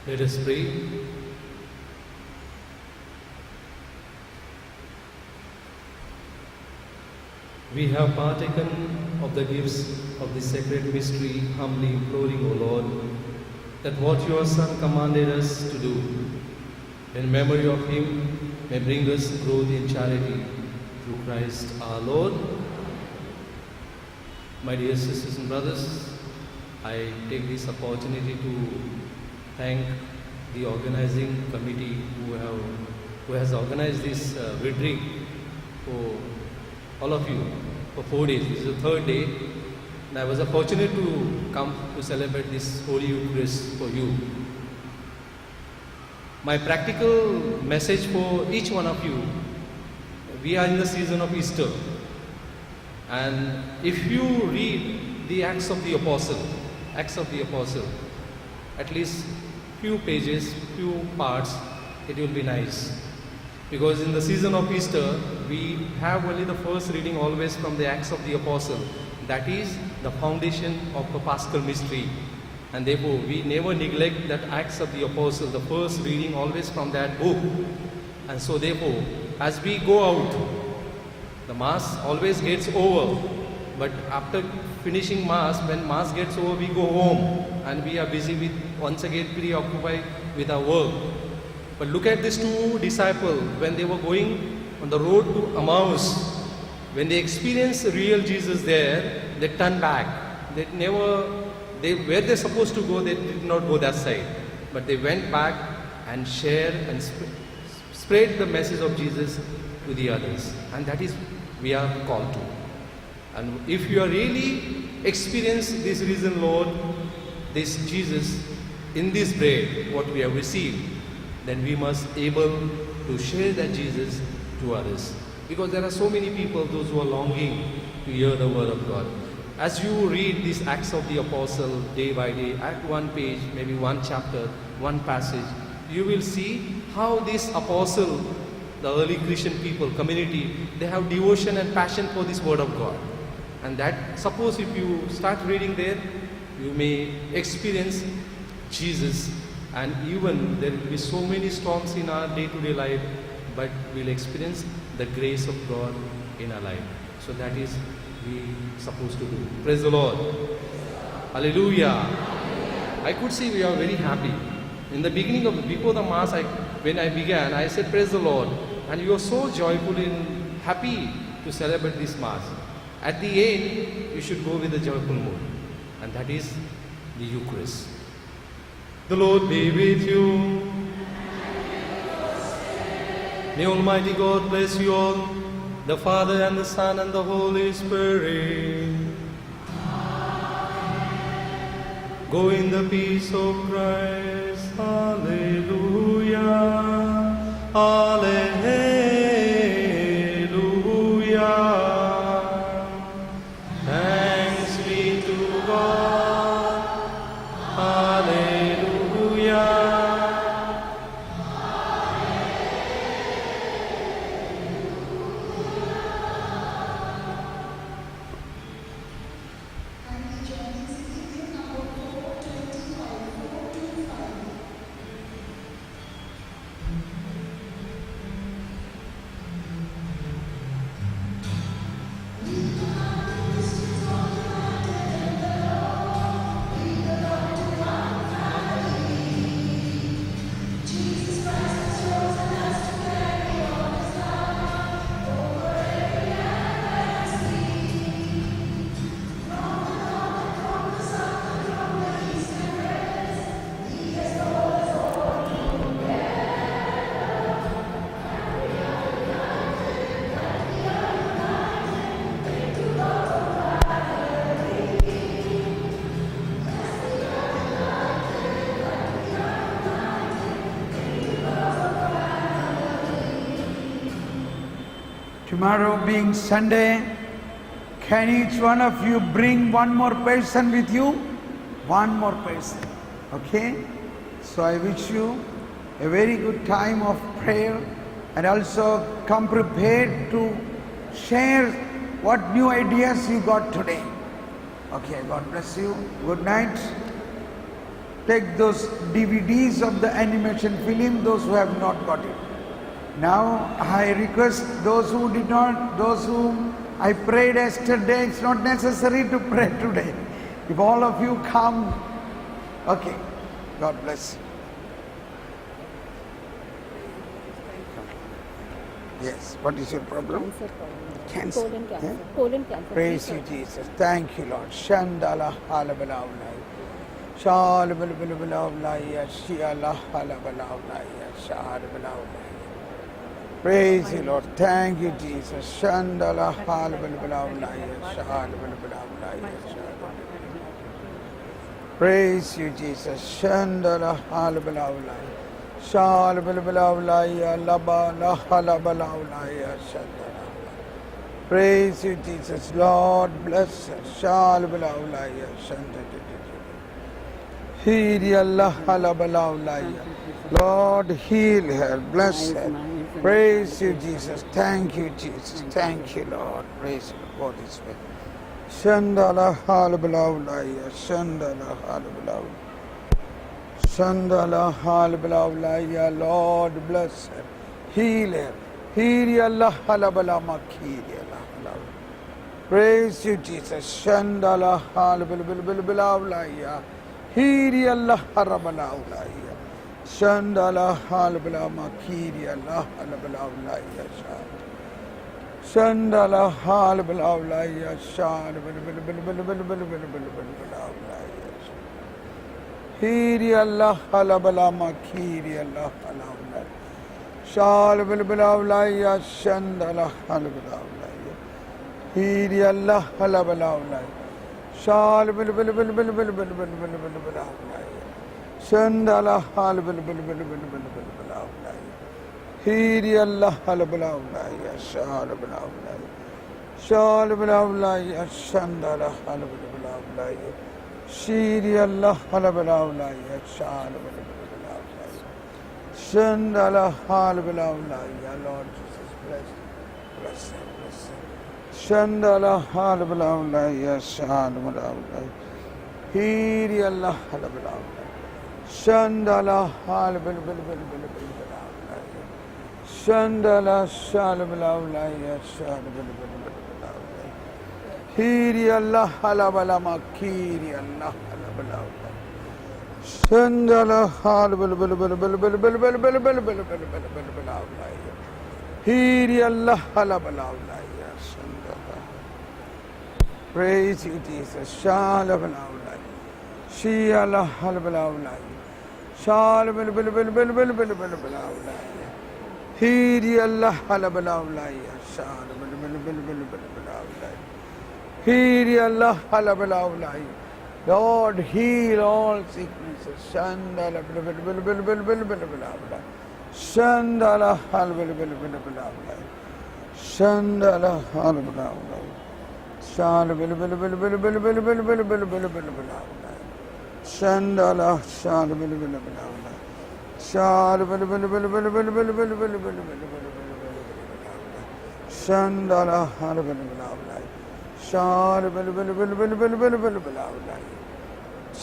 Let us pray. We have partaken of the gifts of the sacred mystery, humbly imploring, O Lord, that what your Son commanded us to do, in memory of him, may bring us growth in charity through Christ our Lord. My dear sisters and brothers, I take this opportunity to thank the organizing committee who has organized this retreat for all of you for 4 days. This is the third day, and I was fortunate to come to celebrate this Holy Eucharist for you. My practical message for each one of you: we are in the season of Easter, and if you read the Acts of the Apostle, at least few pages, few parts, it will be nice. Because in the season of Easter, we have only the first reading always from the Acts of the Apostle. That is the foundation of the Paschal mystery. And therefore, we never neglect that Acts of the Apostle, the first reading always from that book. And so therefore, as we go out, the Mass always gets over. But after finishing Mass, when Mass gets over, we go home and we are busy with, once again, preoccupied with our work. But look at these two disciples when they were going on the road to Emmaus. When they experienced real Jesus there, they turned back. Where they're supposed to go, they did not go that side. But they went back and shared and spread the message of Jesus to the others. And that is we are called to. And if you are really experience this risen Lord, this Jesus, in this bread, what we have received, then we must able to share that Jesus to others. Because there are so many people, those who are longing to hear the word of God. As you read these Acts of the Apostle day by day, at one page, maybe one chapter, one passage, you will see how this apostle, the early Christian people, community, they have devotion and passion for this word of God. And that, suppose if you start reading there, you may experience Jesus, and even there will be so many storms in our day-to-day life, but we'll experience the grace of God in our life. So that is we supposed to do. Praise the Lord. Hallelujah. I could see we are very happy. In the beginning of before the Mass, when I began, I said, praise the Lord. And you are so joyful and happy to celebrate this Mass. At the end, you should go with a joyful mood. And that is the Eucharist. The Lord be with you. May Almighty God bless you all, the Father and the Son and the Holy Spirit. Go in the peace of Christ. Hallelujah. Hallelujah. Thanks be to God. Hallelujah. Tomorrow being Sunday, can each one of you bring one more person with you? One more person, okay? So I wish you a very good time of prayer, and also come prepared to share what new ideas you got today. Okay, God bless you. Good night. Take those DVDs of the animation film, those who have not got it. Now I request those who did not, those whom I prayed yesterday, it's not necessary to pray today. If all of you come, okay, God bless you. Yes, what is your problem? Cancer. Colon cancer. Eh? Colon cancer. Praise you, Jesus. Thank you, Lord. Shandala halabalaulai. Shalabalabalaya. Shiala halabalaulaya. Shalabalaulaya. Praise you, Lord. Thank you, Jesus. Shandala halabalaulaya. Shalabalaulaya. Praise you, Jesus. Shandala halabalaulaya. Shalabalaulaya. Labala halabalaulaya. Shandala. Praise you, Jesus. Lord, bless us. Shalabalaulaya. Shandala. Heal Allah halabalaulaya. Lord, heal her. Bless her. Praise you, Jesus. Thank you, Jesus. Thank you, Lord. Praise you, Holy Spirit. Shandala halabalaulaya. Shandala halabalaulaya. Shandala halabalaulaya. Lord, bless her. Heal her. Heal Allah halabalama. Heal Allah halabalaulaya. Praise you, Jesus. Shandala halabalaulaya. Heal Allah halabalaulaya. Shandala halbalama kiri Allah halbalawlaya Shandala halbalawlaya Shandala Hiri Allah halbalama kiri Allah halawlaya Shalbalawlaya Shandala halbalawlaya Hiri Allah halbalawlaya Shalbalawlaya Shandala halbalawlaya Hiri Allah halbalawlaya Shalbalawlaya Shandala halbalawlaya Shiri Allah halbalawlaya Shandala halbalawlaya Lord Jesus bless him Shandala halbalawlaya Shalbalawlaya Hiri Allah halbalawlaya Shandala halbalawlaya Shandala shalbalawlaya Hiri Allah halabalama kiri Allah halabalawlaya Shandala halbalawlaya Hiri Allah halabalawlaya Shandala Praise you Jesus Shalbalawlaya Shi Allah halbalawlaya Shalbalawlaya Hiri Allah halbalawlaya Shalbalawlaya Hiri Allah halbalawlaya Lord heal all sicknesses Shandala Shandala halbalawlaya Shandala halbalawlaya Shalbalawlaya Shandala shalbalawlaya Shandala halbalawlaya Shalbalawlaya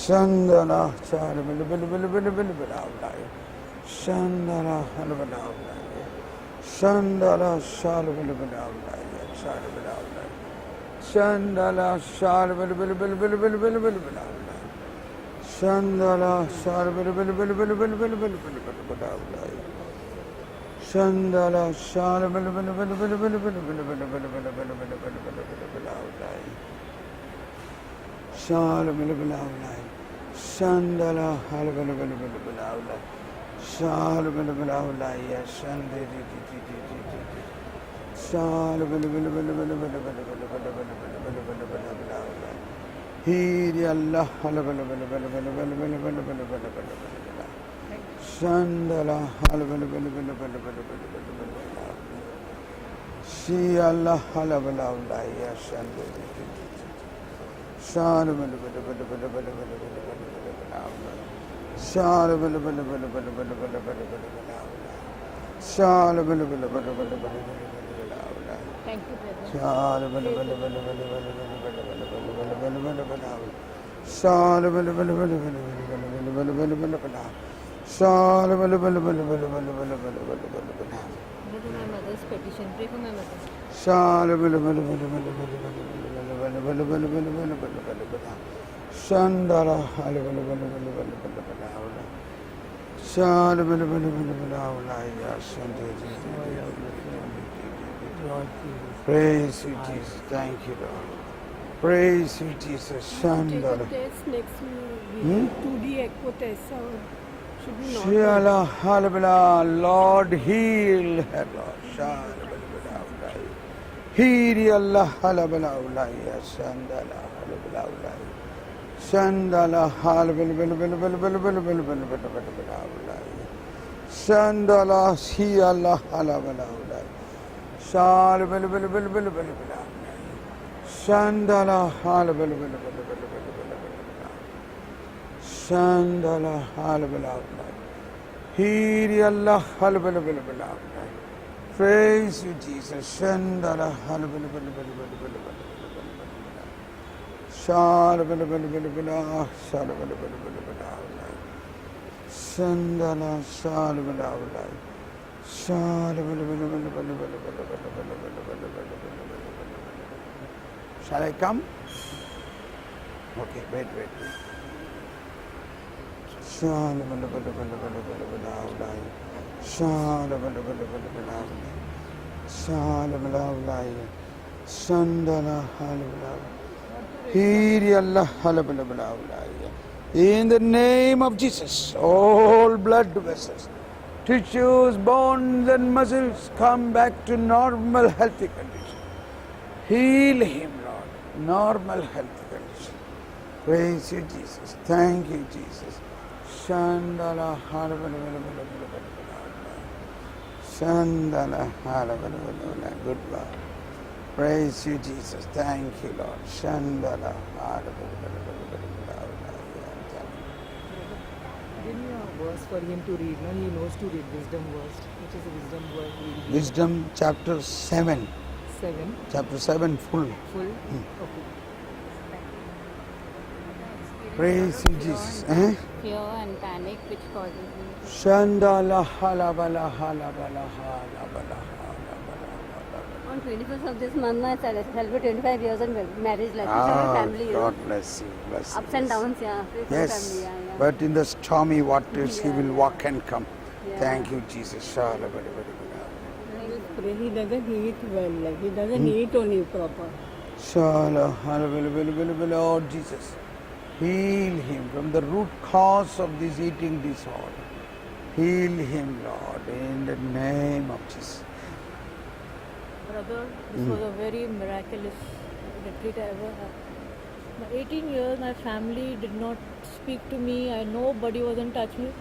Shandala shalbalawlaya Shandala halbalawlaya Shandala shalbalawlaya Shandala shalbalawlaya Shandala shalbalawlaya Shandala shalbalawlaya Shalbalawlaya Shandala halbalawlaya Shalbalawlaya Shalbalawlaya Hiri Allah Shandala Shi Allah halbalawlaya Thank you, brother. Brother, my mother's petition. Pray for my mother. Shandala Shandala Praise you, Jesus. Thank you, Lord. Praise you, Jesus. Take a Shandala. test next Hmm? week. 2D echo test. So should be not. Shala halabala. Lord, heal her, Lord. Shalabala. Heal Allah halabala. Shandala halabala. Shandala halabala. Shandala si Allah halabala. Shalabala. Shandala halabala. Shandala halabala. Heal Allah halabala. Praise you, Jesus. Shandala halabala. Shalabala. Shandala shalabala. Shall I come? Okay, wait. In the name of Jesus, all blood vessels, tissues, bones and muscles come back to normal healthy condition. Heal him, Lord. Normal healthy condition. Praise you, Jesus. Thank you, Jesus. Shandala Shandala Good Lord. Praise you, Jesus. Thank you, Lord. Shandala Give me a verse for him to read. No, he knows to read wisdom verse. Which is the wisdom verse? Wisdom chapter 7. 7. Chapter 7 full. Full. Okay. Praise you, Jesus. Eh? Fear and panic which causes me. Shandala halabala. On 21st of this month, I celebrate 25 years of marriage life. Our family, God bless you. Bless you. ups and downs, yeah. Pray for the Yes, family, yeah. but in the stormy waters he Yeah, will yeah. walk and come. Yeah. Thank you, Jesus. Pray, he doesn't eat well. Like he doesn't eat only proper. Lord Jesus, heal him from the root cause of this eating disorder. Heal him, Lord, in the name of Jesus. Brother, this was a very miraculous retreat I ever had. My 18 years, my family did not speak to me. Nobody was in touch with me.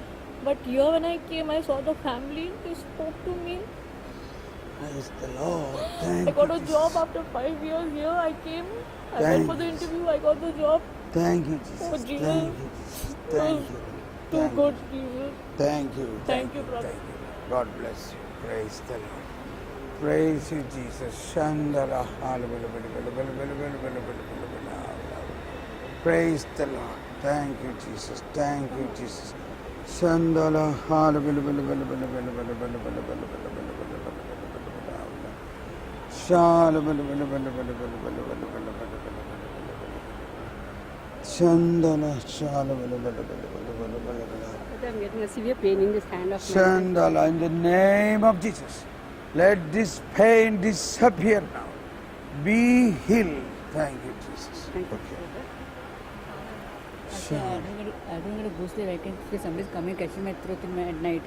But here when I came, I saw the family. They spoke to me. Praise the Lord. Thank I got you, a Jesus. job after 5 years here. I came. I Thank went for the you. interview. I got the job. Thank you, Jesus. Oh, Jesus. Thank you, Jesus. Thank you. Too Thank good, you. Jesus. Thank you. Thank you, brother. Thank you. God bless you. Praise the Lord. Praise you, Jesus. Shandala. Praise the Lord. Thank you, Jesus. Thank you, Jesus. Shandala. Shandala. I'm getting a severe pain in this hand of mine. Shandala, in the name of Jesus, let this pain disappear now. Be healed. Thank you, Jesus. Thank you. Shandala. I don't get a go sleep. I can feel somebody's coming, catching my throat at night.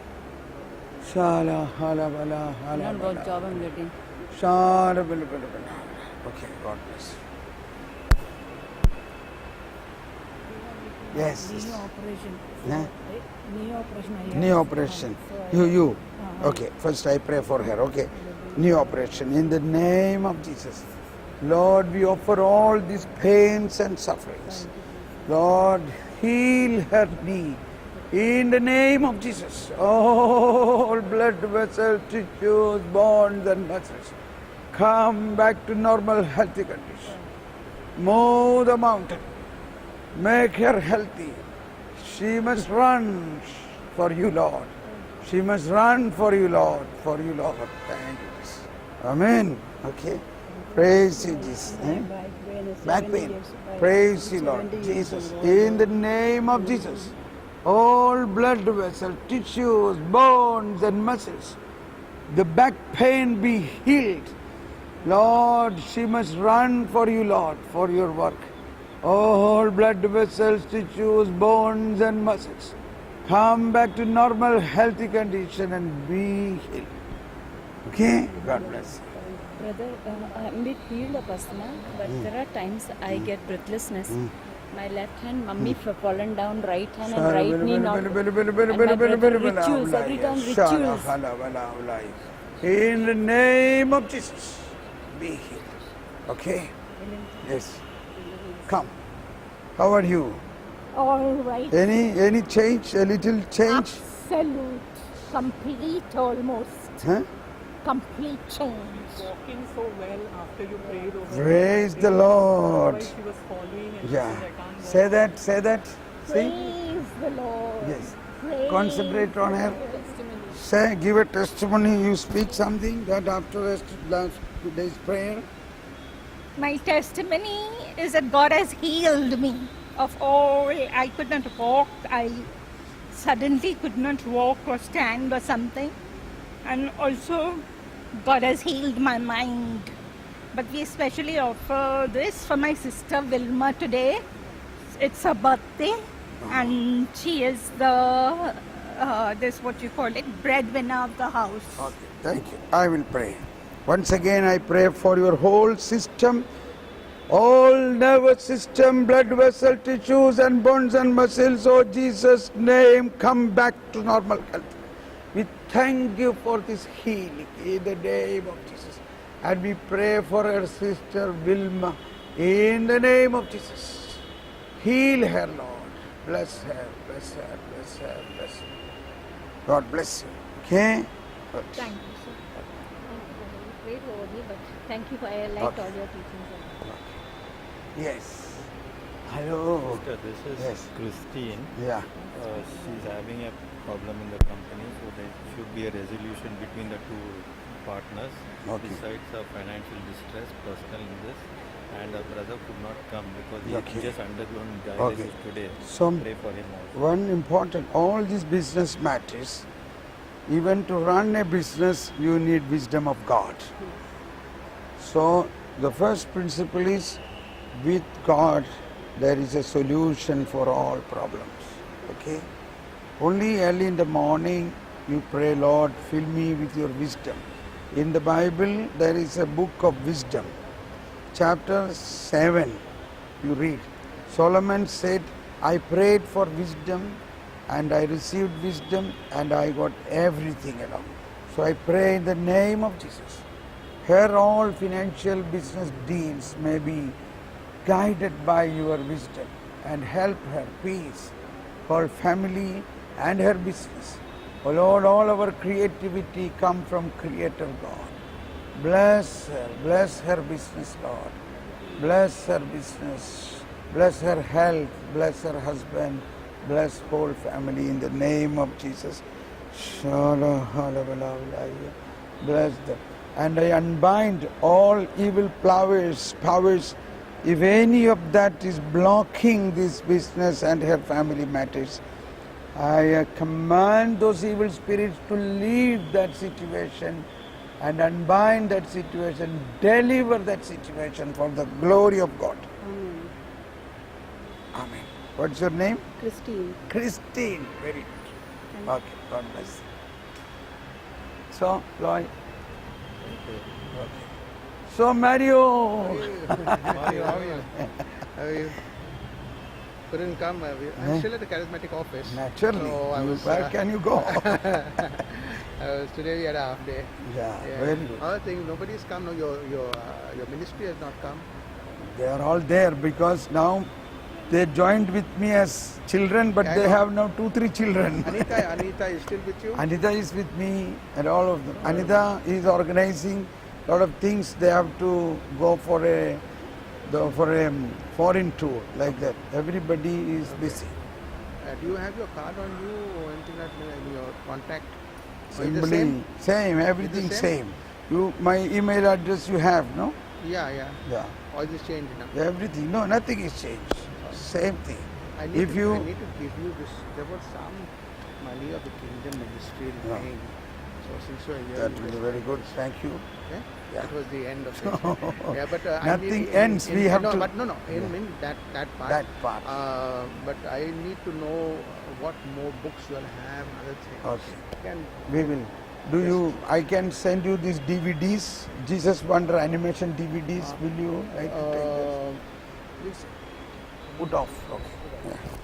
Shala, halabala, Not what job halabala. I'm getting. Shala, okay, God bless you. Yes. Knee operation. Yeah. Knee operation. Knee operation. You. Okay, first I pray for her, okay? Knee operation. In the name of Jesus. Lord, we offer all these pains and sufferings. Lord, heal her knee. In the name of Jesus. All blood vessels, tissues, bones and muscles come back to normal healthy condition. Move the mountain. Make her healthy. She must run for you, Lord. She must run for you, Lord. For you, Lord. Thank you, Jesus. Amen. Okay. Praise you, Jesus. Eh? Back pain. Praise you, Lord. Jesus. In the name of Jesus. All blood vessels, tissues, bones and muscles. The back pain be healed. Lord, she must run for you, Lord, for your work. All blood vessels, tissues, bones and muscles come back to normal healthy condition and be healed. Okay? God bless. Brother, I'm a bit healed of asthma, but there are times I get breathlessness. My left hand, mummy fallen down, right hand and right knee not. And my brother, rituals, every time rituals. In the name of Jesus, be healed. Okay? Yes. Come. How are you? All right. Any change? A little change? Absolute. Complete almost. Huh? Complete change. Walking so well after you prayed over. Praise the Lord. Otherwise she was falling and Yeah. she said, I can't walk. Say that. See? Praise the Lord. Yes. Praise Concentrate on her. Say, give a testimony. You speak something that after last today's prayer. My testimony is that God has healed me of all. I could not walk. I suddenly could not walk or stand or something. And also, God has healed my mind. But we especially offer this for my sister Vilma today. It's her birthday, and she is the this what you call it, breadwinner of the house. Okay, thank you. I will pray. Once again, I pray for your whole system, all nervous system, blood vessel, tissues and bones and muscles. Oh, Jesus' name, come back to normal health. We thank you for this healing in the name of Jesus. And we pray for our sister Vilma in the name of Jesus. Heal her, Lord. Bless her, bless her, bless her, bless her. God bless you. Okay? Good. Thank you, sir. Prayed over me, but thank you for I liked all your teachings. Yes. Hello. Sister, this is Yes. Christine. Yeah. She's having a problem in the company, so there should be a resolution between the two partners. Okay. Besides her financial distress, personal in this, and her brother could not come because he Okay. just undergone dialysis Okay. today. So, Pray for him also. one important, all these business matters, even to run a business, you need wisdom of God. So, the first principle is, with God, there is a solution for all problems. Okay? Only early in the morning, you pray, Lord, fill me with your wisdom. In the Bible, there is a book of wisdom. Chapter 7, you read. Solomon said, I prayed for wisdom and I received wisdom and I got everything along. So I pray in the name of Jesus. Her all financial business deals may be guided by your wisdom and help her peace, her family and her business. Oh Lord, all our creativity come from Creator God. Bless her business, Lord. Bless her business, bless her health, bless her husband, bless whole family in the name of Jesus. Bless them. And I unbind all evil powers. If any of that is blocking this business and her family matters, I command those evil spirits to leave that situation and unbind that situation, deliver that situation for the glory of God. Amen. What's your name? Christine. Christine. Very good. Okay, God bless you. So, Lloyd. Okay. So, Mario. Mario, how are you? How are you? Couldn't come. I'm still at the charismatic office. Naturally. So I was, Where can you go? today we had a half day. Yeah, very good. Other thing, nobody's come. No, your ministry has not come. They are all there because now they joined with me as children, but I they know. have now 2-3 children. Anita is still with you? Anita is with me and all of them. Anita is organizing a lot of things. They have to go for a foreign tour like that. Everybody is busy. Do you have your card on you or anything like that, your contact? Or is it the Simply same, everything the same. You, my email address you have, no? Yeah. Yeah. Or is it changed now? Everything. No, nothing is changed. Same thing. I need to give you this. There was some money of the kingdom ministry Yeah. lying. So since you are here, That will be very good. Thank you. yeah? Yeah. That was the end of it. Yeah, but Nothing ends, we have no, to- But no, Yeah. in that part. That part. But I need to know what more books you will have, other things. Okay. Can We will. Do you? I can send you these DVDs, Jesus Wonder animation DVDs. Will you like to take this? please. Put off. Okay. Yeah.